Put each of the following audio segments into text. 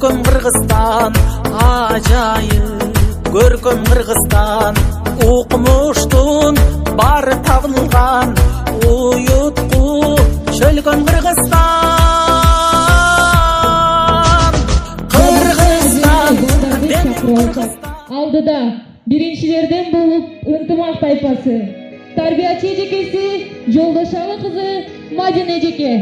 Көркөм Кыргызстан ажайып, көркөм Кыргызстан укмуштун бары табылган уютку шөлгөн Кыргызстан. Кыргызстан алдыда биринчилерден болуп Ынтымак тайпасы, тарбиячы эжекеси Жолдошалы кызы Мадин эжеке.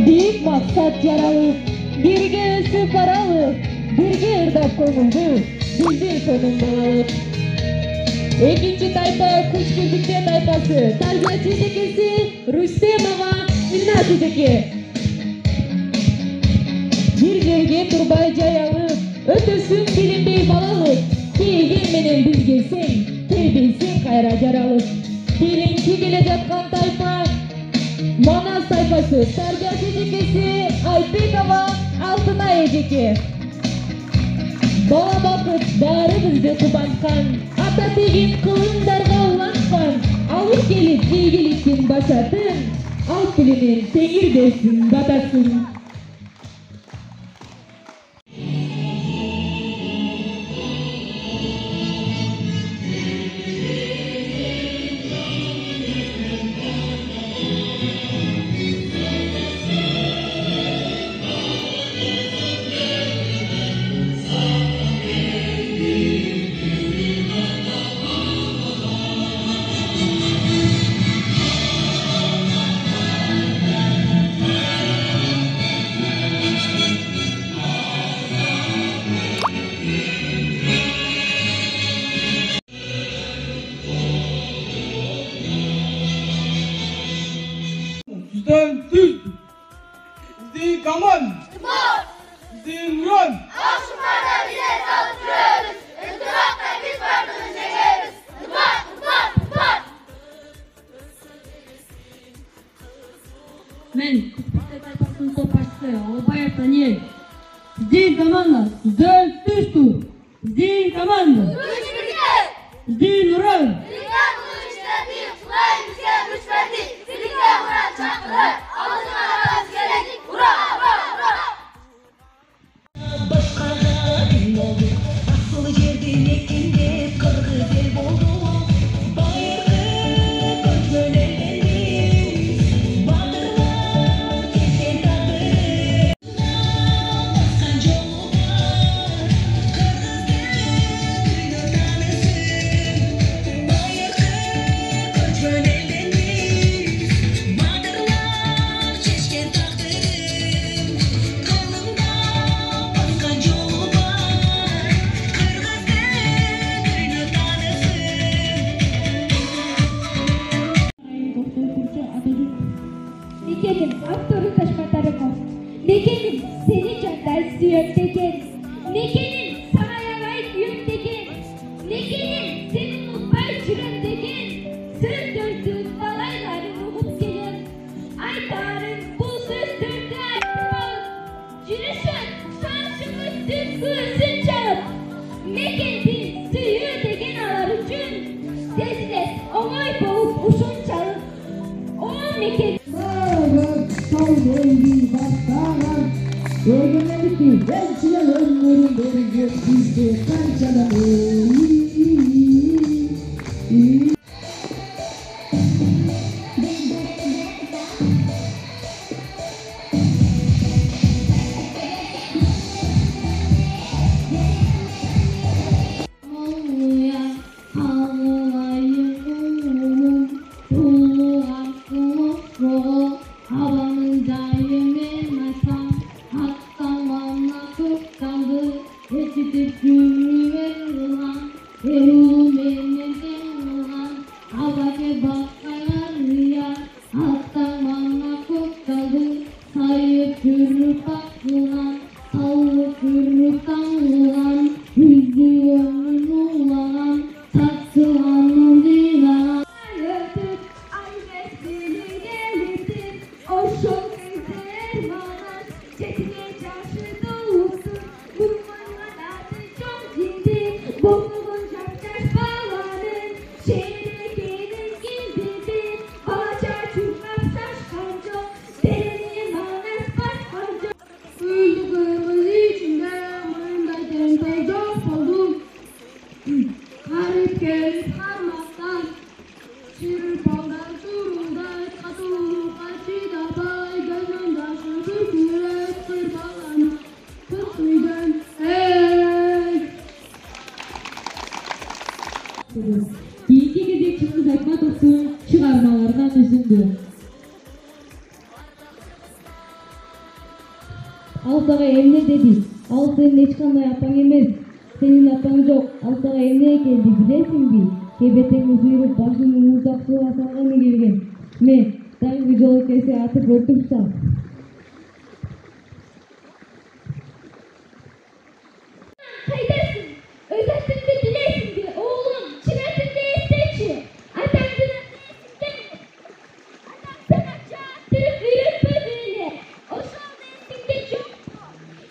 Бийик максат жаралып, бирге өсүп баралып, бирге ырдап көңүлдү, биздин сонун болалып. Экинчи тайпа Кучкүлдүктер тайпасы, тарбиячы эжекеси Рустемова Илназ эжеке. Бир жерге турбай жаялып, өтөсүн билинбей балалып, келген менен бизге сен, келбейсең кайра жаралып. Биринчи келе жаткан тайпа Манас тайпасы, тарбиячы эжекеси Айбекова Алтынай эжеке. Бала бакыт баарыбызды кубанткан, ата тегин кылымдарга уланткан, алып келип ийгиликтин башатын, алт билимин теңир берсин батасын. Bizden Kaman, bizden Nuran. Akşamlarda bize saldırıyoruz. İntimakta biz vardığını çekeriz. Tıpat, tıpat, tıpat. Men Kutbukta tayfasının topaççısı Obay Daniel. Bizden Kaman'la, bizden Tüstü. Bizden Kaman'la. Güç birlikte. Bizden Nuran. Birlikte bunu işledik. Tulay bize güç verdik. Birlikte vuran çakırı. Ağzına aramız gerektik. Hurra, hurra, hurra. Nekenim aktörü Taşmatarıkov. Nekenim seni çatlar Süyökteken. Nekenim sana yalayıp Yükteken. Nekenim senin mutfay çüründeken. Söz döktün dalayların umup gelin. Ay Tanrım bu söz döktü ayıp. Jürüşün sansımız düzgünsün çalıp. Nekenin suyu degen alar üçün. Tezine onay boğup uşun çalıp. O nekenin Ölümdeki gençler ömrüm boyunca bizde kançalamayı. Ал сага эмне деди? Ал сенин эч кандай апаң эмес. Senin atan yok. Al sana emniyeye geldi bilesin bi. Kebeteni sıyırıp başını muzdak suğa salgını gelgen. Me, tanrı yolu kese atıp örtümsa. Kaydasın. Özetinde bilesin bi. Oğlum, çıratında esteçi. Atancına değilsin deme. Adam sana çağıttırıp yürütme böyle. O şalda etinde çok mu?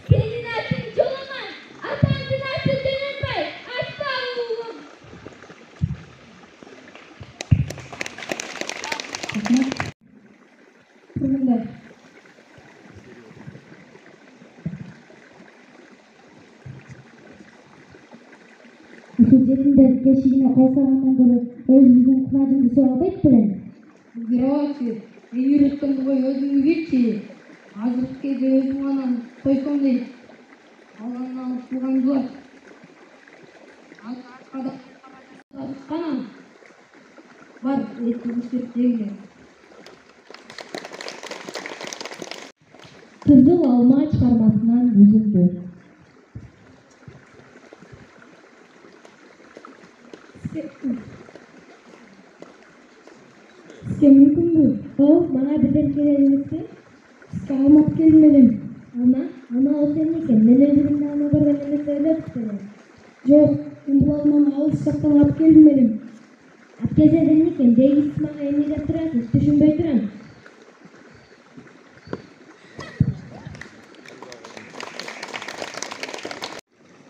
Senin atın Colaman. Atancın atı dönülmez. Asla oğlum. Kızımlar. Hücretinde keşiğine koysalandan görüp özümüzün kılacını soğuk ettiler. Героочи, үйрөттүм ғой өзүңүзчи. Азыркы кезде өзүң анан койсоң дейт. Алгандан ушулган жок. Аркада кана. Бар, этибиштеп жегиле. Kızıl Alma çıkarmasından üzüldü. Sen mümkün mü? O bana bir gelmişti. Kalmak gelmedim. Ama o senin iken ben öbüründe ama burada beni söyleyip sana. Yok, ben bu almamı alışsaktan alıp gelmedim. Atkeze senin iken değil bana emni yaptırasın. Düşünbey duran.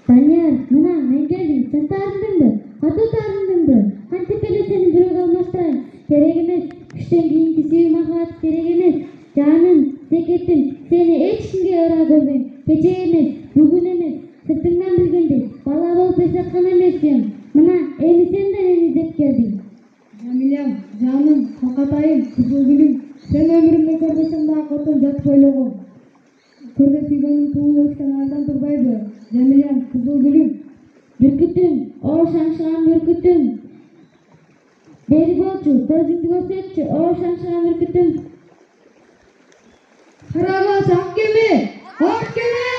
Danyar, mana ben geldim. Sen tarındın mı? Hadi tarındın mı? Hadi tepede seni bir almazsan. Gerek emez. Küşten keyinki sevim ahvat gerek emez. Canım, seketim, seni hiç kimge öra görmem. Gece emez, bugün emez. Sırtından bilgendir. Bala bol pesakkan emez diyorum. Mana, evi senden en izlep geldin. Jamilem, canım, Hakatayım, kızıl gülüm. Sen ömrümde gördüysem daha korkun jat koyloğum. Körde suyganın tuğu ösken aldan turbaydı. Jamilem, kızıl gülüm. Ürkütüm, o şanşan ürkütüm. Beri bolçu, gözüngü görsetçi, o şanşan ürkütüm. Karabas Hakkemi! Hakkemi!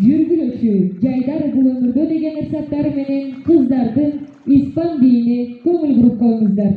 Жүргүлөчү жайдар бул өмүрдө деген ырсаттары менен кыздардын испан бийине көңүл буруп коюңуздар.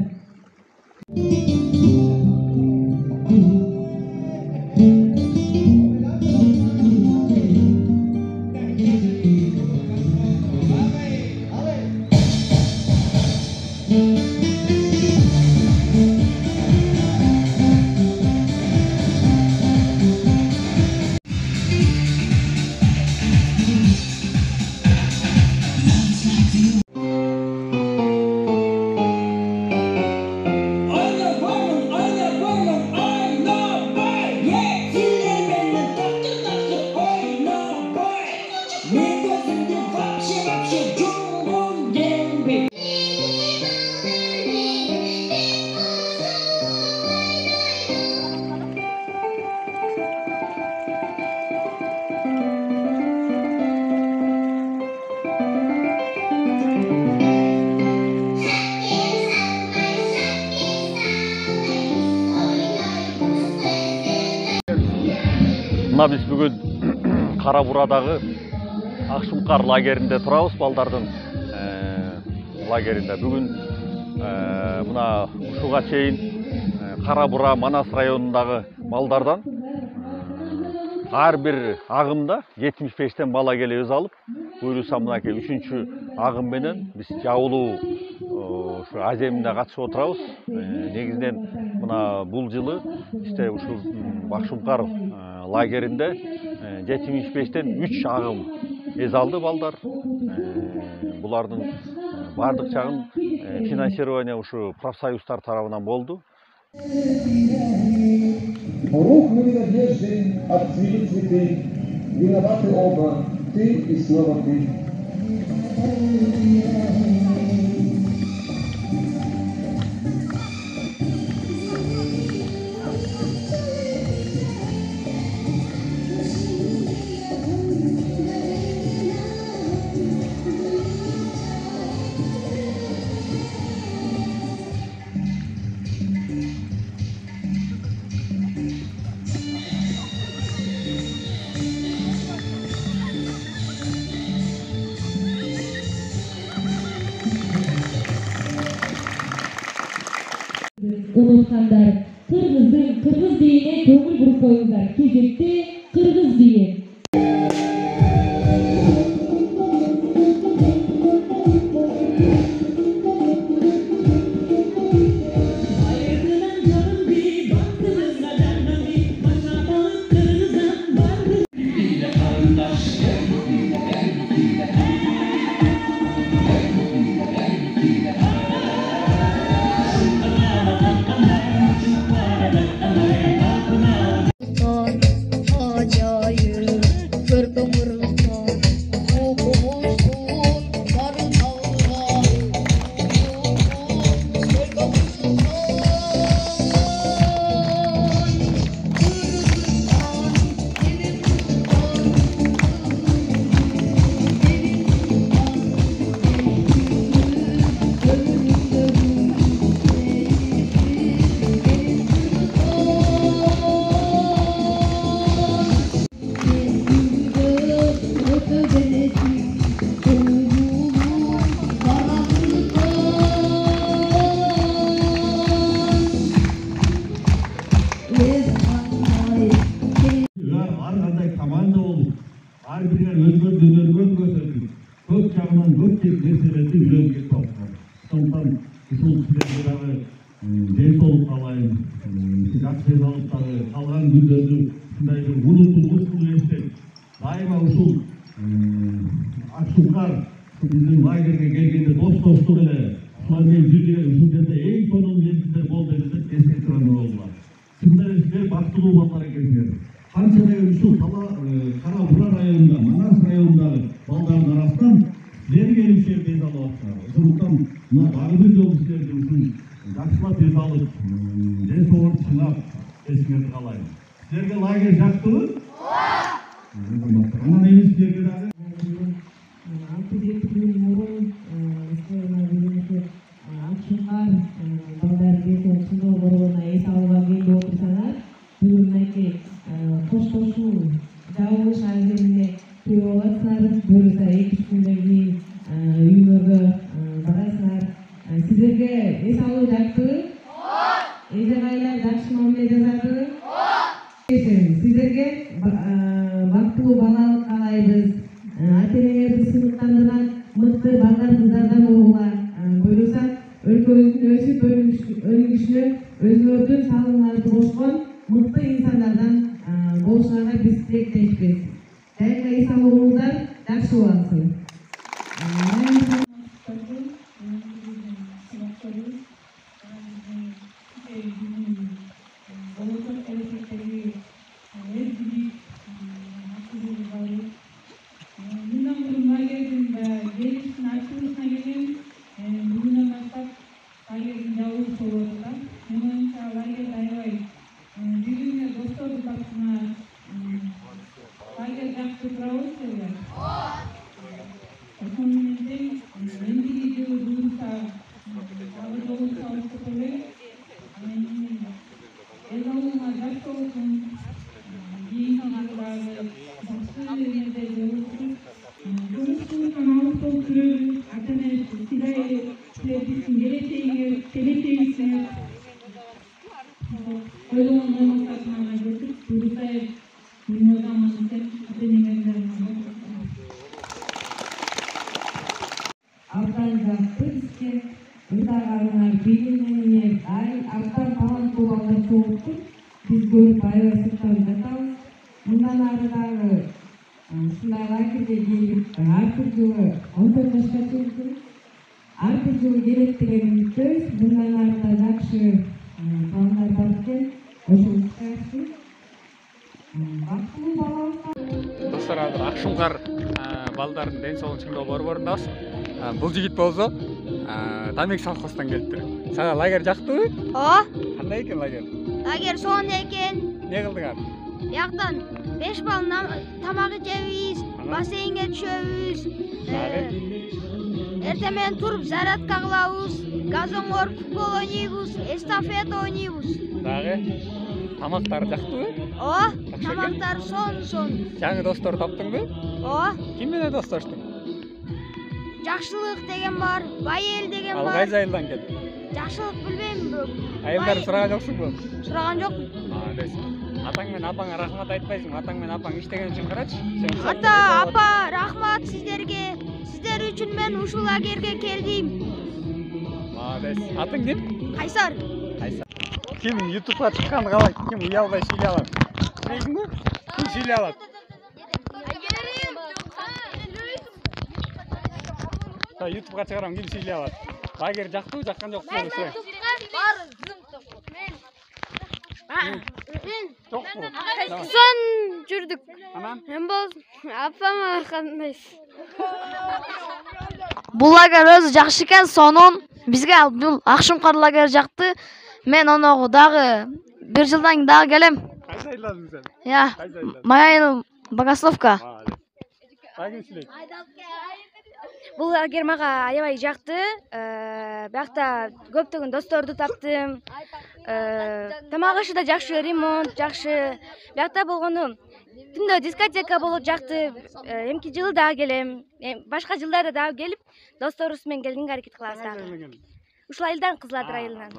Мына биз бүгүн Кара Бурадагы Акшумкар лагеринде турабыз, балдардын лагеринде. Бүгүн мына ушуга чейин Кара Бура Манас районундагы балдардан ар бир агымда 75тен бала келебиз алып, буюрса мынакей 3-чү агым менен биз жабылуу ушу аземине катышып отурабыз. Негизинен мына бул жылы иште ушу Акшумкар лагеринде 75тен 3 агым эз алды балдар. Булардын бардык жагын финансирование ушу профсоюздар тарабынан болду. Рухнули надежды, отцвели цветы, виноваты оба, ты и снова ты. Unutkандар. Кыргыз биине көңүл буруп коюңдар. Кезекте кыргыз бии. Дайыма ушул Аксукар биздин лагерге келгенде дос-достук эле ушулар менен жүргөн ушул жерде эң сонун мезгилдер болду деп эсертирган болдулар. Сиздер сиздер бактылуу балдар экенсиздер. Канча деген ушул Кара Бура районунда, Манас районундагы балдардын арасынан силерге келишер дей алып атышат. Ошондуктан мына дагы бир жолу силерди ушул жакшылап дей алып, ден соолук чыңап эсиңерде калайын. Силерге лагерь жактыбы? Анан эми силерге дагы 6-7 күн мурун Акшукар балдар бетин чындоо борборуна эс алган келип отурсаңар, бүгүн мынакей коштошуу жабылыш аземине келип аласыңар. Буюрса 2 күндөн кийин үйүңөргө барасыңар. Сиздерге эс алуу жактыбы? Эжагайлар жакшы мамиле жасадыбы? Сиздерге бактылуу балалык каалайбыз. Ата-энеңерди сыймыктандырган мыкты балдар кыздардан болууга буюрса, өлкөбүздүн өсүп өнүгүшүнө өзүңөрдүн салымыңарды кошкон мыкты инсандардан болушуңарга биз тилектешпиз. Жайкы эс алууңуздар жакшы болсун. Biz görüp ayrı sırttan жатабыз. Мындан ары дагы ушундай лагерге келип ар бир жылы 14 жашка чейин ар бир жылы келет деген үмүттөбүз. Мындан ары да жакшы пландар бар экен. Ошол ишке бактылуу балалыкка. Достор, азыр Акшукар балдардын ден соолугун чыңдоо борборундабыз. Бул жигит болсо Тамек совхозтон келиптир. Сага лагерь жактыбы? Ооба. Кандай экен лагерь? Лагерь сонун экен. Не кылдыңар? Яктан 5 бал тамак ичебиз, бассейнге түшөбүз. Эртең менен туруп зарядка кылабыз, газоңор футбол ойнойбуз, эстафета ойнойбуз. Дагы тамактар жактыбы? Ооба, тамактар сонун. Жаңы достор таптыңбы? Ооба. Ким менен достоштуң? Жакшылык деген бар, Байел деген бар. Ал кайсы айылдан келди? жакшылык билбейм, бирок. Айылдарды сураган жоксуңбу? Сураган жокмун. Молодец. Атаң менен апаңа рахмат айтпайсыңбы? Атаң менен апаң иштеген үчүн карачы. Ата, апа, рахмат сиздерге. Сиздер үчүн мен ушул лагерге келдим. Молодец. Атың ким? Кайсар. Кайсар. Ким YouTube'га чыкканды калайт? Ким уялбай сүйлөй алат? Билесиңби? Ким сүйлөй алат? YouTube'га чыгарам, ким сүйлөй алат? Лагерь жактыбы, жаккан жокпу? Жокпу. Сон жүрдүк. Анан? Мен болсун апама кандай. Бул лагерь өзү жакшы экен, сонун бизге бул Акшумкар лагерь жакты. Мен оногу дагы 1 жылдан кийин дагы келем. Кайда айладың сен? Я, Майыл Богословка. Кайгын сүйлөйт? Бул лагерь мага аябай жакты. Биякта көптөгөн досторду таптым. Тамак ашы да жакшы, ремонт жакшы. Биякта болгону түндө дискотека болот жакты. Эмки жылы дагы келем. Башка жылдарда дагы келип, досторубуз менен келгенге аракет кылабыз дагы. Ушул айылдан, Кызылатыр айылынан.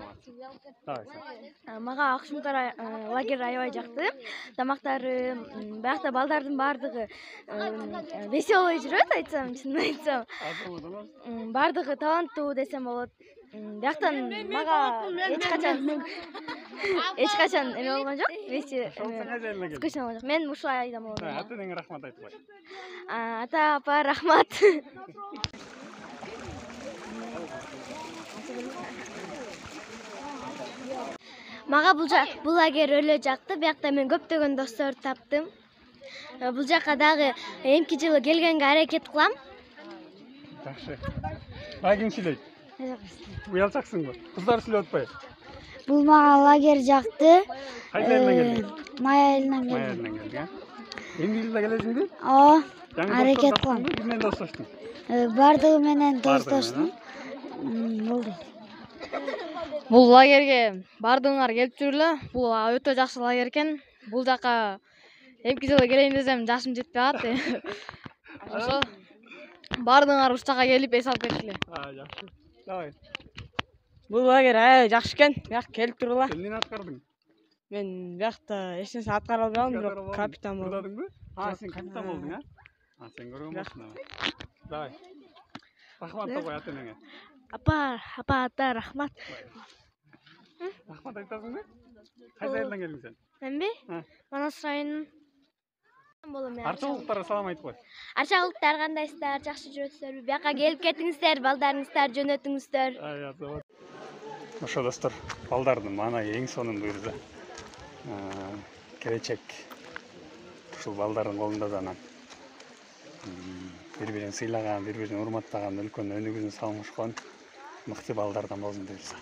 Мага Акшумкар лагерь аябай жакты. Тамактары, биякта балдардын бардыгы веселый жүрөт, айтсам, чынын айтсам. Бардыгы таланттуу десем болот. Бияктан мага эч качан эме болгон жок. Скучно болгон жок. Мен ушул айылдан болгон. Ата-энеңе рахмат айтып кой. Ата, апа, рахмат. Мага бул лагерь өлө жакты. Биякта мен көптөгөн досторду таптым. Бул жакка дагы эмки жылы келгенге аракет кылам. Жакшы. Ким сүйлөйт? Уялчаксыңбы? Кыздар сүйлөп атпайбы? Бул мага лагерь жакты. Кайсы айылдан келдиң? Май айылынан келдим. Май айылынан келдиң, Эмки жылда келесиңби? Ооба. Аракет кылам. Ким менен достоштуң? Бардыгы менен достоштум. Болду. Бул лагерге бардыгыңар келип жүрүлө. Бул өтө жакшы лагерь экен. Бул жака эмки жылы келейин десем жашым жетпей калат. Ошо бардыгыңар ушул жака келип эс алып кеткиле. Жакшы. Давай. Бул лагерь аябай жакшы экен. Бияк келип турула. Эмне аткардың? Мен биякта эч нерсе аткара албагам, бирок капитан болдум. Көрдүңбү? Сен капитан болдуң, Сен көргөнбүсүң. Давай. Рахмат да кой ата-энеңе. Апа, ата, рахмат. Рахмат айтасыңбы? Кайсы айылдан келдиң сен? Менби? Манас районунун. Арчалыктарга салам айтып кой. Арчалыктар кандайсыздар? Жакшы жүрөсүздарбы? Бияка келип кетиңиздер, балдарыңыздар жөнөтүңүздөр. Ошо достор, балдардын мана эң сонун буюрду. Келечек ушул балдардын колунда да анан бири-бирин сыйлаган, бири-бирин урматтаган, үлкөн өнүгүүнү салмышкан мыкты балдардан болсун дейбиз.